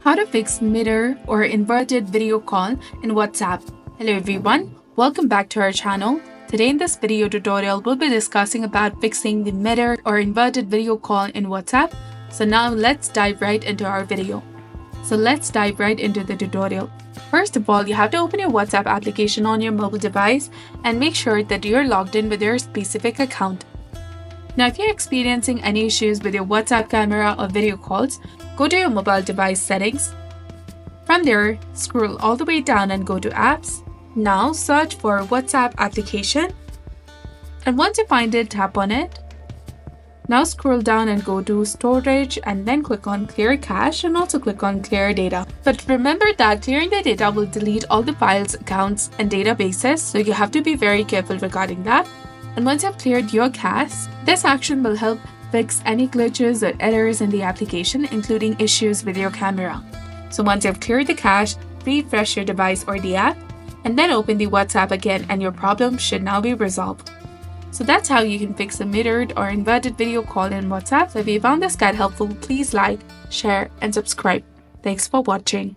How to fix mirror or inverted video call in WhatsApp. Hello everyone, welcome back to our channel. Today in this video tutorial, we'll be discussing about fixing the mirror or inverted video call in WhatsApp. So now let's dive right into our video. So let's dive right into the tutorial. First of all, you have to open your WhatsApp application on your mobile device and make sure that you're logged in with your specific account. Now, if you're experiencing any issues with your WhatsApp camera or video calls, go to your mobile device settings. From there, scroll all the way down and go to Apps. Now, search for WhatsApp application. And once you find it, tap on it. Now scroll down and go to Storage and then click on Clear Cache and also click on Clear Data. But remember that clearing the data will delete all the files, accounts, and databases, so you have to be very careful regarding that. And once you've cleared your cache, this action will help fix any glitches or errors in the application, including issues with your camera. So once you've cleared the cache, refresh your device or the app, and then open the WhatsApp again, and your problem should now be resolved. So that's how you can fix a mirrored or inverted video call in WhatsApp. So if you found this guide helpful, please like, share, and subscribe. Thanks for watching.